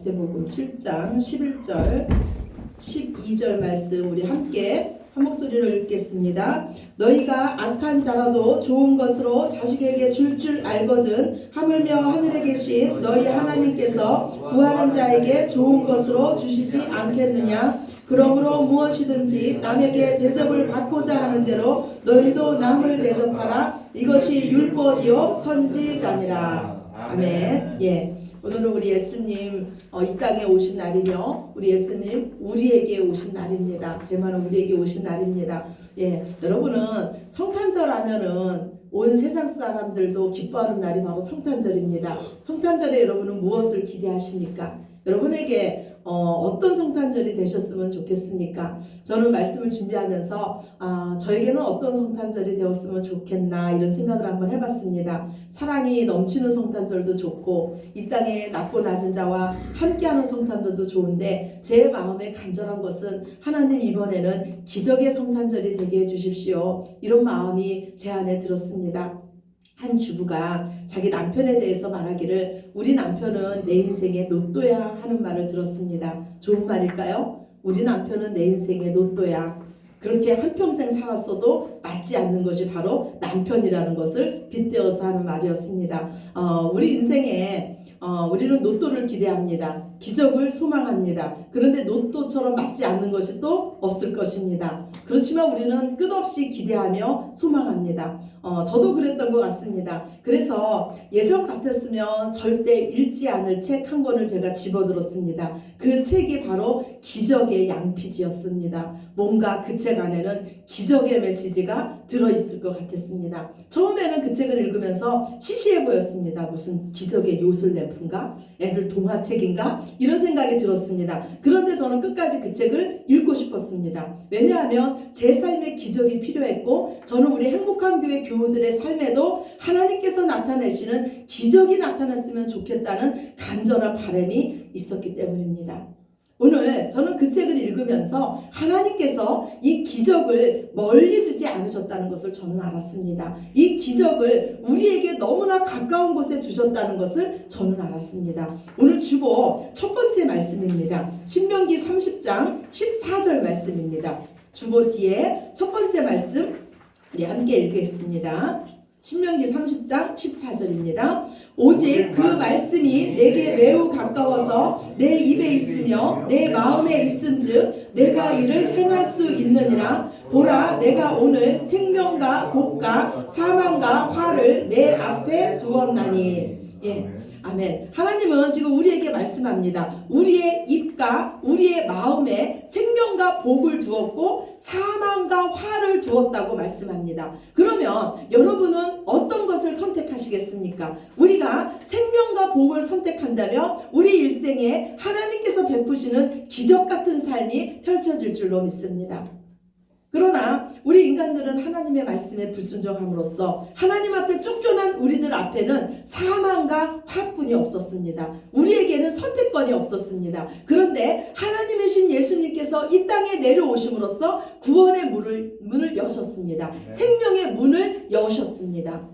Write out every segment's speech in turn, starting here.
마태복음 7장 11절 12절 말씀 우리 함께 한 목소리로 읽겠습니다. 너희가 악한 자라도 좋은 것으로 자식에게 줄 알거든 하물며 하늘에 계신 너희 하나님께서 구하는 자에게 좋은 것으로 주시지 않겠느냐. 그러므로 무엇이든지 남에게 대접을 받고자 하는 대로 너희도 남을 대접하라. 이것이 율법이요 선지자니라. 아멘. 예. 오늘은 우리 예수님 이 땅에 오신 날이며 우리 예수님 우리에게 오신 날입니다. 제 말은 우리에게 오신 날입니다. 예, 여러분은 성탄절 하면은 온 세상 사람들도 기뻐하는 날이 바로 성탄절입니다. 성탄절에 여러분은 무엇을 기대하십니까? 여러분에게 어떤 성탄절이 되셨으면 좋겠습니까? 저는 말씀을 준비하면서 저에게는 어떤 성탄절이 되었으면 좋겠나 이런 생각을 한번 해봤습니다. 사랑이 넘치는 성탄절도 좋고 이 땅에 낮고 낮은 자와 함께하는 성탄절도 좋은데 제 마음에 간절한 것은 하나님 이번에는 기적의 성탄절이 되게 해주십시오. 이런 마음이 제 안에 들었습니다. 한 주부가 자기 남편에 대해서 말하기를 우리 남편은 내 인생의 로또야 하는 말을 들었습니다. 좋은 말일까요? 우리 남편은 내 인생의 로또야. 그렇게 한평생 살았어도 맞지 않는 것이 바로 남편이라는 것을 빗대어서 하는 말이었습니다. 우리 인생에 우리는 로또를 기대합니다. 기적을 소망합니다. 그런데 로또처럼 맞지 않는 것이 또 없을 것입니다. 그렇지만 우리는 끝없이 기대하며 소망합니다. 저도 그랬던 것 같습니다. 그래서 예전 같았으면 절대 읽지 않을 책 한 권을 제가 집어들었습니다. 그 책이 바로 기적의 양피지였습니다. 뭔가 그 책 안에는 기적의 메시지가 들어있을 것 같았습니다. 처음에는 그 책을 읽으면서 시시해 보였습니다. 무슨 기적의 요술램프인가? 애들 동화책인가? 이런 생각이 들었습니다. 그런데 저는 끝까지 그 책을 읽고 싶었습니다. 왜냐하면 제 삶에 기적이 필요했고 저는 우리 행복한 교회 교우들의 삶에도 하나님께서 나타내시는 기적이 나타났으면 좋겠다는 간절한 바람이 있었기 때문입니다. 오늘 저는 그 책을 읽으면서 하나님께서 이 기적을 멀리 두지 않으셨다는 것을 저는 알았습니다. 이 기적을 우리에게 너무나 가까운 곳에 두셨다는 것을 저는 알았습니다. 오늘 주보 첫 번째 말씀입니다. 신명기 30장 14절 말씀입니다. 주보 뒤에 첫 번째 말씀 우리 함께 읽겠습니다. 신명기 30장 14절입니다. 오직 그 말씀이 내게 매우 가까워서 내 입에 있으며 내 마음에 있은즉 내가 이를 행할 수 있느니라. 보라, 내가 오늘 생명과 복과 사망과 화를 내 앞에 두었나니. 예. 아멘. 하나님은 지금 우리에게 말씀합니다. 우리의 입과 우리의 마음에 생명과 복을 두었고 사망과 화를 두었다고 말씀합니다. 그러면 여러분은 어떤 것을 선택하시겠습니까? 우리가 생명과 복을 선택한다면 우리 일생에 하나님께서 베푸시는 기적 같은 삶이 펼쳐질 줄로 믿습니다. 그러나 우리 인간들은 하나님의 말씀에 불순종함으로써 하나님 앞에 쫓겨난 우리들 앞에는 사망과 화뿐이 없었습니다. 우리에게는 선택권이 없었습니다. 그런데 하나님의 신 예수님께서 이 땅에 내려오심으로써 구원의 문을 여셨습니다. 생명의 문을 여셨습니다.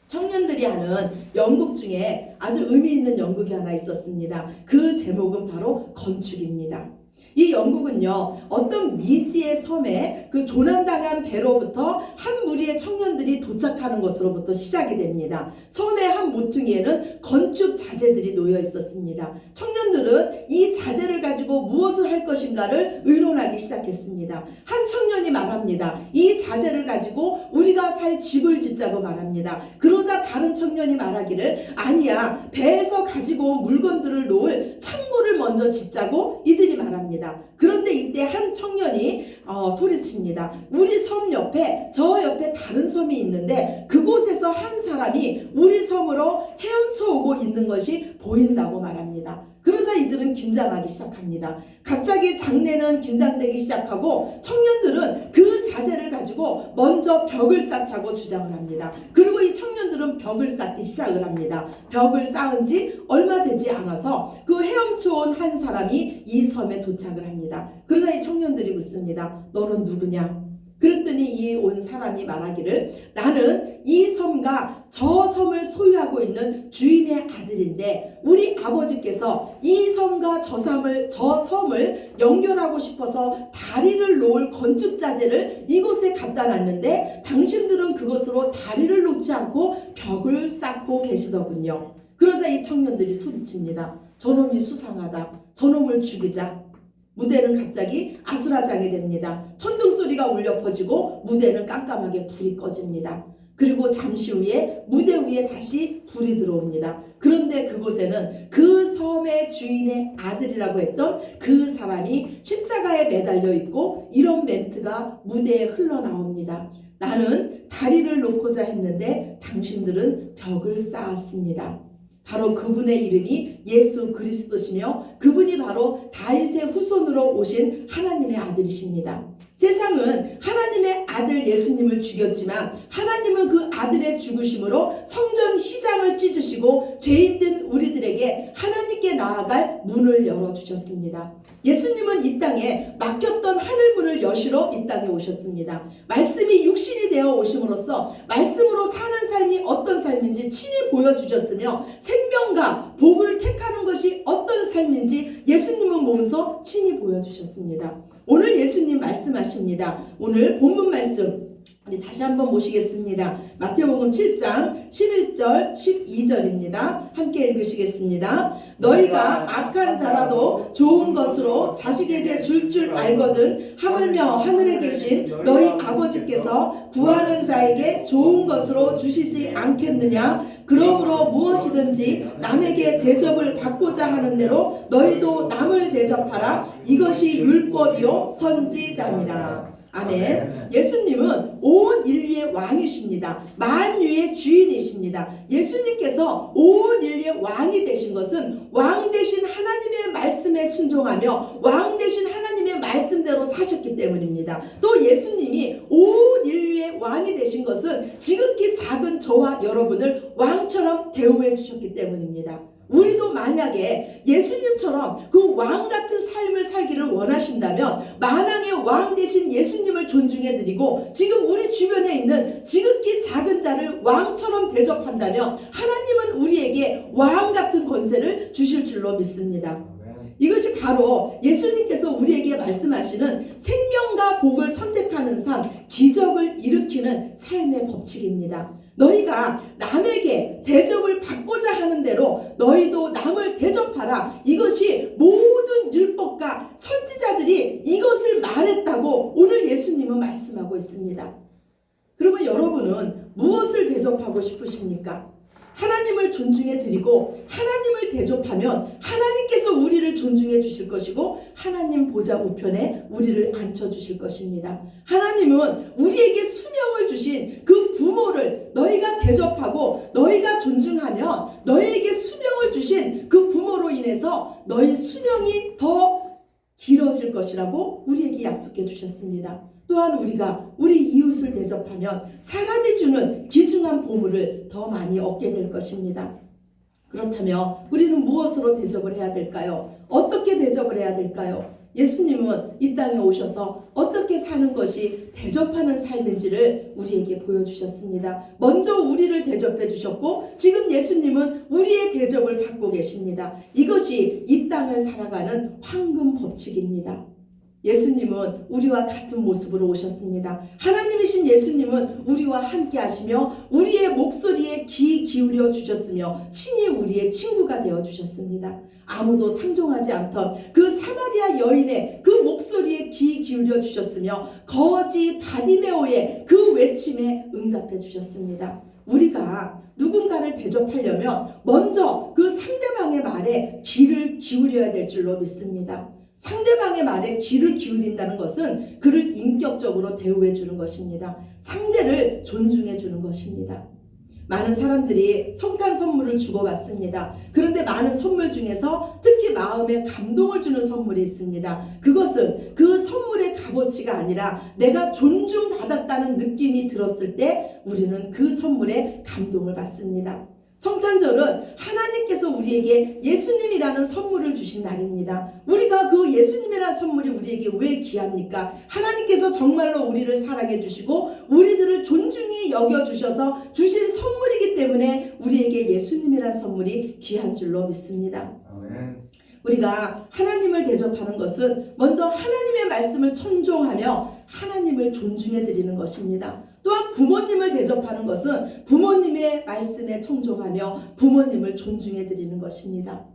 청년들이 하는 연극 중에 아주 의미 있는 연극이 하나 있었습니다. 그 제목은 바로 건축입니다. 이 연극은요, 어떤 미지의 섬에 그 조난당한 배로부터 한 무리의 청년들이 도착하는 것으로부터 시작이 됩니다. 섬의 한 모퉁이에는 건축 자재들이 놓여 있었습니다. 청년들은 이 자재를 가지고 무엇을 할 것인가를 의논하기 시작했습니다. 한 청년이 말합니다. 이 자재를 가지고 우리가 살 집을 짓자고 말합니다. 그러자 다른 청년이 말하기를 아니야, 배에서 가지고 온 물건들을 놓을 창고를 먼저 짓자고 이들이 말합니다. 그런데 이때 한 청년이 소리칩니다. 우리 섬 옆에 저 옆에 다른 섬이 있는데 그곳에서 한 사람이 우리 섬으로 헤엄쳐 오고 있는 것이 보인다고 말합니다. 그러자 이들은 긴장하기 시작합니다. 갑자기 장내는 긴장되기 시작하고 청년들은 그 자재를 가지고 먼저 벽을 쌓자고 주장을 합니다. 그리고 이 청년들은 벽을 쌓기 시작을 합니다. 벽을 쌓은 지 얼마 되지 않아서 그 헤엄쳐 온 한 사람이 이 섬에 도착을 합니다. 그러자 이 청년들이 묻습니다. 너는 누구냐? 그랬더니 이 온 사람이 말하기를 나는 이 섬과 저 섬을 소유하고 있는 주인의 아들인데 우리 아버지께서 이 섬과 저 섬을 연결하고 싶어서 다리를 놓을 건축자재를 이곳에 갖다 놨는데 당신들은 그것으로 다리를 놓지 않고 벽을 쌓고 계시더군요. 그러자 이 청년들이 소리칩니다. 저놈이 수상하다. 저놈을 죽이자. 무대는 갑자기 아수라장이 됩니다. 천둥 소리가 울려 퍼지고 무대는 깜깜하게 불이 꺼집니다. 그리고 잠시 후에 무대 위에 다시 불이 들어옵니다. 그런데 그곳에는 그 섬의 주인의 아들이라고 했던 그 사람이 십자가에 매달려 있고 이런 멘트가 무대에 흘러나옵니다. 나는 다리를 놓고자 했는데 당신들은 벽을 쌓았습니다. 바로 그분의 이름이 예수 그리스도시며 그분이 바로 다윗의 후손으로 오신 하나님의 아들이십니다. 세상은 하나님의 아들 예수님을 죽였지만 하나님은 그 아들의 죽으심으로 성전 휘장을 찢으시고 죄인된 우리들에게 하나님께 나아갈 문을 열어주셨습니다. 예수님은 이 땅에 막혔던 하늘문을 여시러 이 땅에 오셨습니다. 말씀이 육신이 되어 오심으로써 말씀으로 사는 삶이 어떤 삶인지 친히 보여주셨으며 생명과 복을 택하는 것이 어떤 삶인지 예수님은 몸소 친히 보여주셨습니다. 오늘 예수님 말씀하십니다. 오늘 본문 말씀 우리 다시 한번 모시겠습니다. 마태복음 7장 11절 12절입니다. 함께 읽으시겠습니다. 너희가 악한 자라도 좋은 것으로 자식에게 줄 알거든 하물며 하늘에 계신 너희 아버지께서 구하는 자에게 좋은 것으로 주시지 않겠느냐. 그러므로 무엇이든지 남에게 대접을 받고자 하는 대로 너희도 남을 대접하라. 이것이 율법이요 선지자니라. 아멘. 예수님은 온 인류의 왕이십니다. 만유의 주인이십니다. 예수님께서 온 인류의 왕이 되신 것은 왕 되신 하나님의 말씀에 순종하며 왕 되신 하나님의 말씀대로 사셨기 때문입니다. 또 예수님이 온 인류의 왕이 되신 것은 지극히 작은 저와 여러분을 왕처럼 대우해 주셨기 때문입니다. 우리도 만약에 예수님처럼 그 왕 같은 삶을 살기를 원하신다면 만왕의 왕 되신 예수님을 존중해 드리고 지금 우리 주변에 있는 지극히 작은 자를 왕처럼 대접한다면 하나님은 우리에게 왕 같은 권세를 주실 줄로 믿습니다. 이것이 바로 예수님께서 우리에게 말씀하시는 생명과 복을 선택하는 삶, 기적을 일으키는 삶의 법칙입니다. 너희가 남에게 대접을 받고자 하는 대로 너희도 남을 대접하라. 이것이 모든 율법과 선지자들이 이것을 말했다고 오늘 예수님은 말씀하고 있습니다. 그러면 여러분은 무엇을 대접하고 싶으십니까? 하나님을 존중해 드리고 하나님을 대접하면 하나님께서 우리를 존중해 주실 것이고 하나님 보좌 우편에 우리를 앉혀 주실 것입니다. 하나님은 우리에게 수명을 주신 그 부모를 너희가 대접하고 너희가 존중하면 너희에게 수명을 주신 그 부모로 인해서 너희 수명이 더 길어질 것이라고 우리에게 약속해 주셨습니다. 또한 우리가 우리 이웃을 대접하면 사람이 주는 귀중한 보물을 더 많이 얻게 될 것입니다. 그렇다면 우리는 무엇으로 대접을 해야 될까요? 어떻게 대접을 해야 될까요? 예수님은 이 땅에 오셔서 어떻게 사는 것이 대접하는 삶인지를 우리에게 보여주셨습니다. 먼저 우리를 대접해 주셨고 지금 예수님은 우리의 대접을 받고 계십니다. 이것이 이 땅을 살아가는 황금 법칙입니다. 예수님은 우리와 같은 모습으로 오셨습니다. 하나님이신 예수님은 우리와 함께 하시며 우리의 목소리에 귀 기울여 주셨으며 친히 우리의 친구가 되어 주셨습니다. 아무도 상종하지 않던 그 사마리아 여인의 그 목소리에 귀 기울여 주셨으며 거지 바디메오의 그 외침에 응답해 주셨습니다. 우리가 누군가를 대접하려면 먼저 그 상대방의 말에 귀를 기울여야 될 줄로 믿습니다. 상대방의 말에 귀를 기울인다는 것은 그를 인격적으로 대우해 주는 것입니다. 상대를 존중해 주는 것입니다. 많은 사람들이 성탄 선물을 주고받습니다. 그런데 많은 선물 중에서 특히 마음에 감동을 주는 선물이 있습니다. 그것은 그 선물의 값어치가 아니라 내가 존중받았다는 느낌이 들었을 때 우리는 그 선물에 감동을 받습니다. 성탄절은 하나님께서 우리에게 예수님이라는 선물을 주신 날입니다. 우리가 그 예수님이라는 선물이 우리에게 왜 귀합니까? 하나님께서 정말로 우리를 사랑해 주시고 우리들을 존중히 여겨주셔서 주신 선물이기 때문에 우리에게 예수님이라는 선물이 귀한 줄로 믿습니다. 아멘. 우리가 하나님을 대접하는 것은 먼저 하나님의 말씀을 청종하며 하나님을 존중해 드리는 것입니다. 또한 부모님을 대접하는 것은 부모님의 말씀에 청종하며 부모님을 존중해 드리는 것입니다.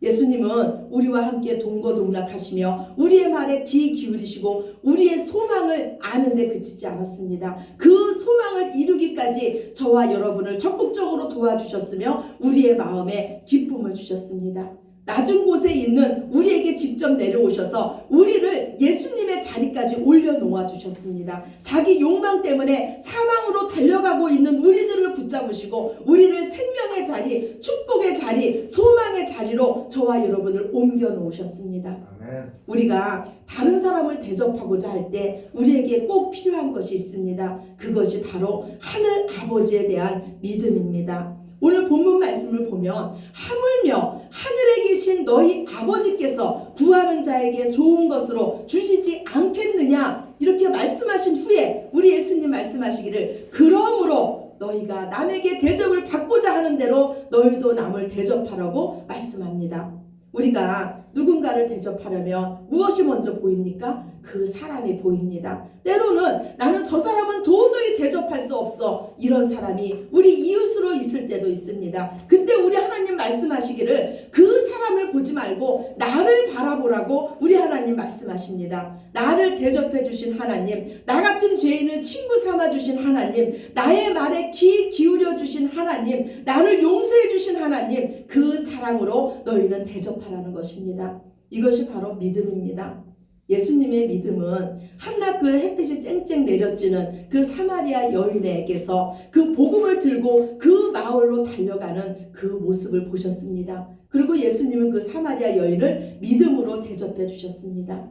예수님은 우리와 함께 동거동락하시며 우리의 말에 귀 기울이시고 우리의 소망을 아는 데 그치지 않았습니다. 그 소망을 이루기까지 저와 여러분을 적극적으로 도와주셨으며 우리의 마음에 기쁨을 주셨습니다. 낮은 곳에 있는 우리에게 직접 내려오셔서 우리를 예수님의 자리까지 올려놓아 주셨습니다. 자기 욕망 때문에 사망으로 달려가고 있는 우리들을 붙잡으시고 우리를 생명의 자리, 축복의 자리, 소망의 자리로 저와 여러분을 옮겨 놓으셨습니다. 아멘. 우리가 다른 사람을 대접하고자 할 때 우리에게 꼭 필요한 것이 있습니다. 그것이 바로 하늘 아버지에 대한 믿음입니다. 오늘 본문 말씀을 보면 하물며 하늘에 계신 너희 아버지께서 구하는 자에게 좋은 것으로 주시지 않겠느냐 이렇게 말씀하신 후에 우리 예수님 말씀하시기를 그러므로 너희가 남에게 대접을 받고자 하는 대로 너희도 남을 대접하라고 말씀합니다. 우리가 누군가를 대접하려면 무엇이 먼저 보입니까? 그 사람이 보입니다. 때로는 나는 저 사람은 도저히 대접할 수 없어 이런 사람이 우리 이웃으로 있을 때도 있습니다. 근데 우리 하나님 말씀하시기를 그 사람을 보지 말고 나를 바라보라고 우리 하나님 말씀하십니다. 나를 대접해 주신 하나님, 나 같은 죄인을 친구 삼아 주신 하나님, 나의 말에 귀 기울여 주신 하나님, 나를 용서해 주신 하나님, 그 사랑으로 너희는 대접하라는 것입니다. 이것이 바로 믿음입니다. 예수님의 믿음은 한낮 그 햇빛이 쨍쨍 내려지는 그 사마리아 여인에게서 그 복음을 들고 그 마을로 달려가는 그 모습을 보셨습니다. 그리고 예수님은 그 사마리아 여인을 믿음으로 대접해 주셨습니다.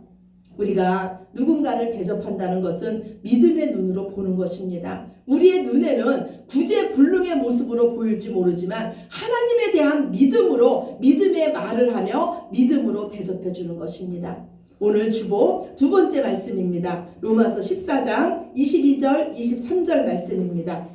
우리가 누군가를 대접한다는 것은 믿음의 눈으로 보는 것입니다. 우리의 눈에는 구제불능의 모습으로 보일지 모르지만 하나님에 대한 믿음으로 믿음의 말을 하며 믿음으로 대접해 주는 것입니다. 오늘 주보 두 번째 말씀입니다. 로마서 14장 22절 23절 말씀입니다.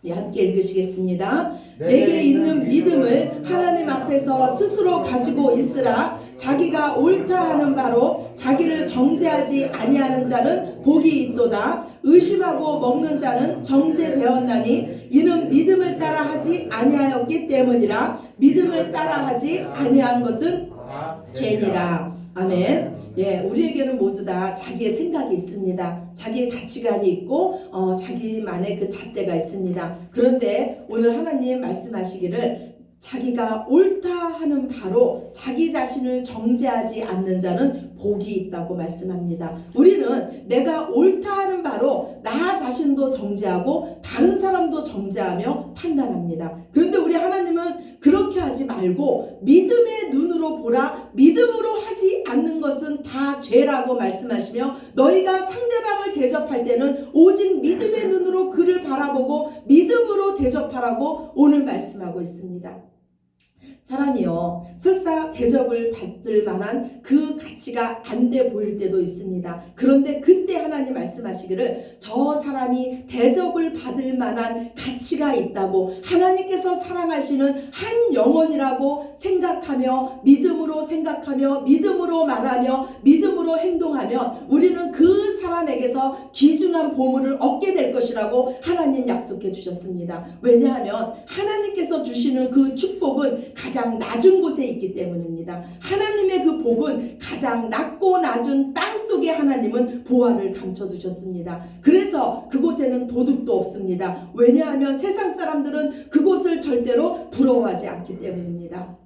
함께 읽으시겠습니다. 내게 있는 믿음을 하나님 앞에서 스스로 가지고 있으라. 자기가 옳다 하는 바로 자기를 정죄하지 아니하는 자는 복이 있도다. 의심하고 먹는 자는 정죄되었나니 이는 믿음을 따라 하지 아니하였기 때문이라. 믿음을 따라 하지 아니한 것은 죄니라. 아멘. 예, 우리에게는 모두 다 자기의 생각이 있습니다. 자기의 가치관이 있고 자기만의 그 잣대가 있습니다. 그런데 오늘 하나님 말씀하시기를 자기가 옳다 하는 바로 자기 자신을 정죄하지 않는 자는 복이 있다고 말씀합니다. 우리는 내가 옳다 하는 바로 나 자신도 정죄하고 다른 사람도 정죄하며 판단합니다. 그런데 우리 하나님은 그렇게 하지 말고 믿음의 눈으로 보라. 믿음으로 하지 않는 것은 다 죄라고 말씀하시며 너희가 상대방을 대접할 때는 오직 믿음의 눈으로 그를 바라보고 믿음으로 대접하라고 오늘 말씀하고 있습니다. 사람이요 설사 대접을 받을 만한 그 가치가 안 돼 보일 때도 있습니다. 그런데 그때 하나님 말씀하시기를 저 사람이 대접을 받을 만한 가치가 있다고 하나님께서 사랑하시는 한 영혼이라고 생각하며 믿음으로 생각하며 믿음으로 말하며 믿음으로 행동하면 우리는 그 사람에게서 귀중한 보물을 얻게 될 것이라고 하나님 약속해 주셨습니다. 왜냐하면 하나님께서 주시는 그 축복은 가장 낮은 곳에 있기 때문입니다. 하나님의 그 복은 가장 낮고 낮은 땅 속에 하나님은 보화를 감춰두셨습니다. 그래서 그곳에는 도둑도 없습니다. 왜냐하면 세상 사람들은 그곳을 절대로 부러워하지 않기 때문입니다.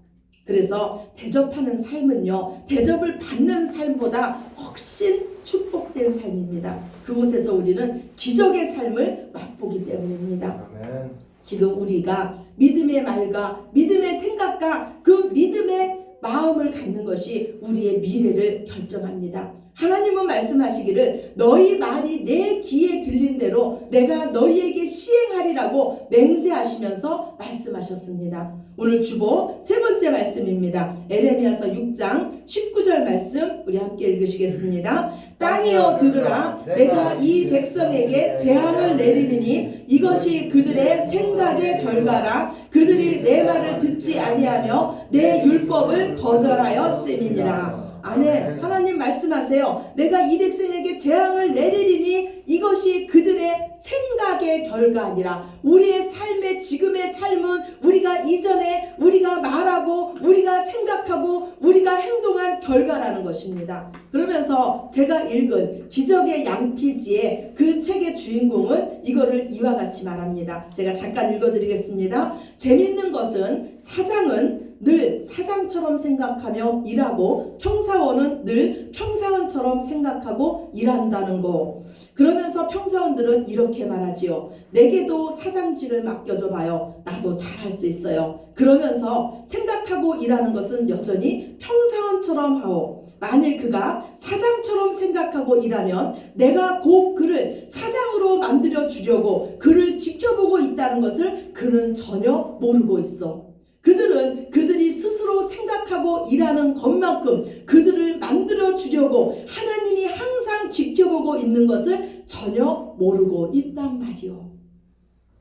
그래서 대접하는 삶은요 대접을 받는 삶보다 훨씬 축복된 삶입니다. 그곳에서 우리는 기적의 삶을 맛보기 때문입니다. 아멘. 지금 우리가 믿음의 말과 믿음의 생각과 그 믿음의 마음을 갖는 것이 우리의 미래를 결정합니다. 하나님은 말씀하시기를 너희 말이 내 귀에 들린 대로 내가 너희에게 시행하리라고 맹세하시면서 말씀하셨습니다. 오늘 주보 세 번째 말씀입니다. 에레미야서 6장 19절 말씀 우리 함께 읽으시겠습니다. 땅이여 들으라. 내가 이 백성에게 재앙을 내리리니 이것이 그들의 생각의 결과라. 그들이 내 말을 듣지 아니하며 내 율법을 거절하였음이니라. 아멘. 하나님 말씀하세요. 내가 이 백성에게 재앙을 내리리니 이것이 그들의 생각의 결과 아니라 우리의 삶의 지금의 삶은 우리가 이전에 우리가 말하고 우리가 생각하고 우리가 행동한 결과라는 것입니다. 그러면서 제가 읽은 기적의 양피지의 그 책의 주인공은 이거를 이와 같이 말합니다. 제가 잠깐 읽어드리겠습니다. 재밌는 것은 사장은 늘 사장처럼 생각하며 일하고 평사원은 늘 평사원처럼 생각하고 일한다는 거. 그러면서 평사원들은 이렇게 말하지요. 내게도 사장직을 맡겨줘 봐요. 나도 잘할 수 있어요. 그러면서 생각하고 일하는 것은 여전히 평사원처럼 하오. 만일 그가 사장처럼 생각하고 일하면 내가 곧 그를 사장으로 만들어 주려고 그를 지켜보고 있다는 것을 그는 전혀 모르고 있어. 그들은 그들이 스스로 생각하고 일하는 것만큼 그들을 만들어 주려고 하나님이 항상 지켜보고 있는 것을 전혀 모르고 있단 말이요.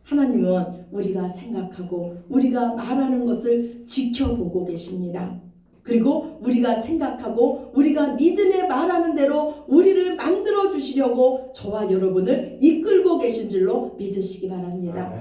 하나님은 우리가 생각하고 우리가 말하는 것을 지켜보고 계십니다. 그리고 우리가 생각하고 우리가 믿음에 말하는 대로 우리를 만들어 주시려고 저와 여러분을 이끌고 계신 줄로 믿으시기 바랍니다.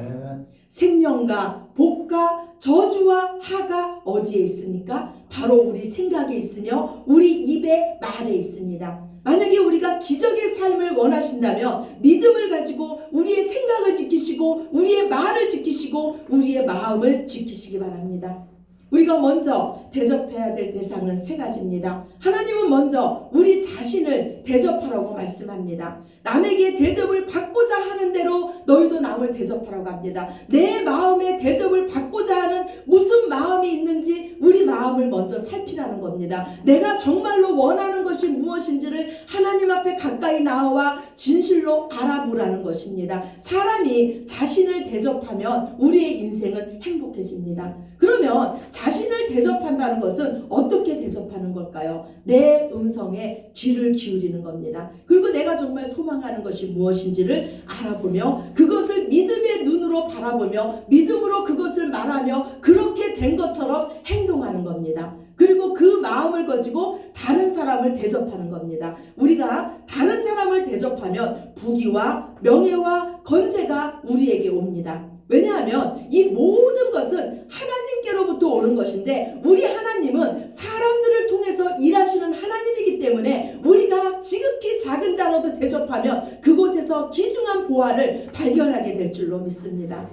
생명과 복과 저주와 하가 어디에 있습니까? 바로 우리 생각에 있으며 우리 입의 말에 있습니다. 만약에 우리가 기적의 삶을 원하신다면 믿음을 가지고 우리의 생각을 지키시고 우리의 말을 지키시고 우리의 마음을 지키시기 바랍니다. 우리가 먼저 대접해야 될 대상은 세 가지입니다. 하나님은 먼저 우리 자신을 대접하라고 말씀합니다. 남에게 대접을 받고자 하는 대로 너희도 남을 대접하라고 합니다. 내 마음에 대접을 받고자 하는 무슨 마음이 있는지 우리 마음을 먼저 살피라는 겁니다. 내가 정말로 원하는 것이 무엇인지를 하나님 앞에 가까이 나와 진실로 알아보라는 것입니다. 사람이 자신을 대접하면 우리의 인생은 행복해집니다. 그러면 자신을 대접한다는 것은 어떻게 대접하는 걸까요? 내 음성에 귀를 기울이는 겁니다. 그리고 내가 정말 소망하는 것이 무엇인지를 알아보며 그것을 믿음의 눈으로 바라보며 믿음으로 그것을 말하며 그렇게 된 것처럼 행동하는 겁니다. 그리고 그 마음을 가지고 다른 사람을 대접하는 겁니다. 우리가 다른 사람을 대접하면 부귀와 명예와 건세가 우리에게 옵니다. 왜냐하면 이 모든 것은 하나님께로부터 오는 것인데 우리 하나님은 사람들을 통해서 일하시는 하나님이기 때문에 우리가 지극히 작은 자로도 대접하면 그곳에서 귀중한 보화를 발견하게 될 줄로 믿습니다.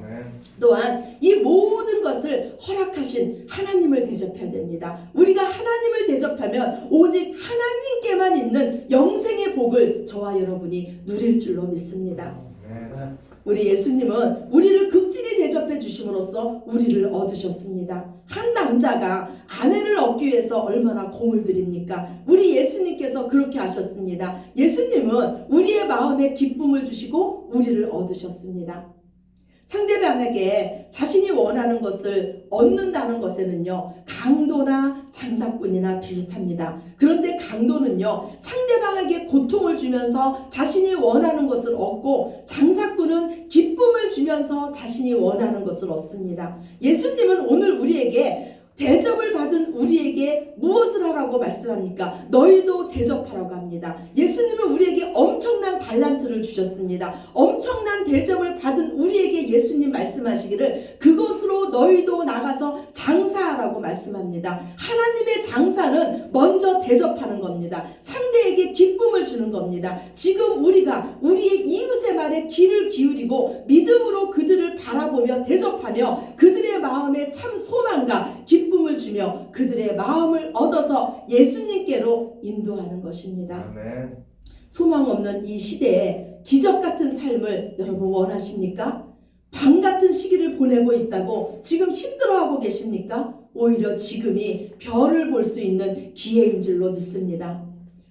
또한 이 모든 것을 허락하신 하나님을 대접해야 됩니다. 우리가 하나님을 대접하면 오직 하나님께만 있는 영생의 복을 저와 여러분이 누릴 줄로 믿습니다. 우리 예수님은 우리를 극진히 대접해 주심으로써 우리를 얻으셨습니다. 한 남자가 아내를 얻기 위해서 얼마나 공을 들입니까? 우리 예수님께서 그렇게 하셨습니다. 예수님은 우리의 마음에 기쁨을 주시고 우리를 얻으셨습니다. 상대방에게 자신이 원하는 것을 얻는다는 것에는요, 강도나 장사꾼이나 비슷합니다. 그런데 강도는요, 상대방에게 고통을 주면서 자신이 원하는 것을 얻고, 장사꾼은 기쁨을 주면서 자신이 원하는 것을 얻습니다. 예수님은 오늘 우리에게 대접을 받은 우리에게 무엇을 하라고 말씀합니까? 너희도 대접하라고 합니다. 예수님은 우리에게 엄청난 달란트를 주셨습니다. 엄청난 대접을 받은 우리에게 예수님 말씀하시기를 그것으로 너희도 나가서 장사하라고 말씀합니다. 하나님의 장사는 먼저 대접하는 겁니다. 상대에게 기쁨을 주는 겁니다. 지금 우리가 우리의 이웃의 말에 귀를 기울이고 믿음으로 그들을 바라보며 대접하며 그들의 마음에 참 소망과 기쁨을 주며 그들의 마음을 얻어서 예수님께로 인도하는 것입니다. 아멘. 소망 없는 이 시대에 기적 같은 삶을 여러분 원하십니까? 밤 같은 시기를 보내고 있다고 지금 힘들어하고 계십니까? 오히려 지금이 별을 볼 수 있는 기회인 줄로 믿습니다.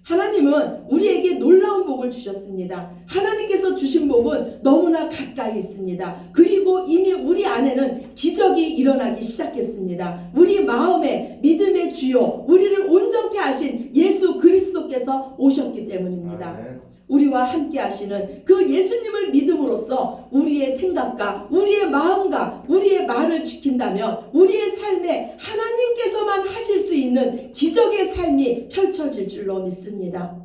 하나님은 우리에게 놀라운 복을 주셨습니다. 하나님께서 주신 복은 너무나 가까이 있습니다. 그리고 이미 우리 안에는 기적이 일어나기 시작했습니다. 우리 마음에 믿음의 주요, 우리를 온전케 하신 예수 그리스도께서 오셨기 때문입니다. 우리와 함께 하시는 그 예수님을 믿음으로써 우리의 생각과 우리의 마음과 우리의 말을 지킨다면 우리의 삶에 하나님께서만 하실 수 있는 기적의 삶이 펼쳐질 줄로 믿습니다.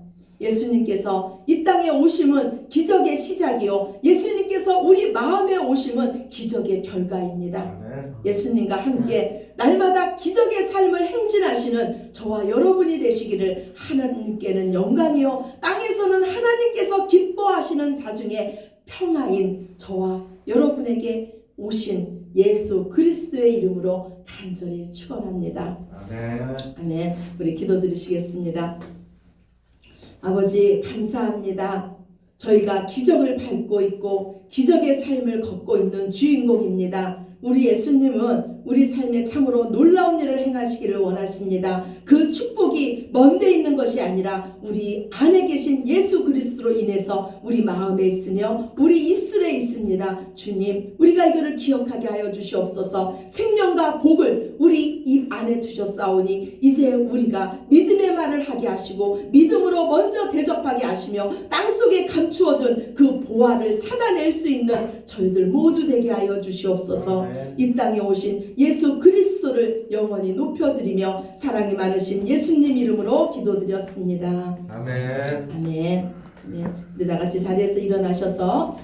예수님께서 이 땅에 오심은 기적의 시작이요, 예수님께서 우리 마음에 오심은 기적의 결과입니다. 예수님과 함께 날마다 기적의 삶을 행진하시는 저와 여러분이 되시기를 하나님께는 영광이요, 땅에서는 하나님께서 기뻐하시는 자중의 평화인 저와 여러분에게 오신 예수 그리스도의 이름으로 간절히 축원합니다. 아멘. 우리 기도드리시겠습니다. 아버지 감사합니다. 저희가 기적을 밟고 있고 기적의 삶을 걷고 있는 주인공입니다. 우리 예수님은 우리 삶에 참으로 놀라운 일을 행하시기를 원하십니다. 그 축복이 먼데 있는 것이 아니라 우리 안에 계신 예수 그리스도로 인해서 우리 마음에 있으며 우리 입술에 있습니다. 주님, 우리가 이거를 기억하게 하여 주시옵소서. 생명과 복을 우리 입 안에 두셨사오니 이제 우리가 믿음의 말을 하게 하시고 믿음으로 먼저 대접하게 하시며 땅속에 감추어둔 그 보화를 찾아낼 수 있는 저희들 모두 되게 하여 주시옵소서. 이 땅에 오신 예수 그리스도를 영원히 높여드리며 사랑이 많으신 예수님 이름으로 기도드렸습니다. 아멘. 아멘. 우리 다 같이 자리에서 일어나셔서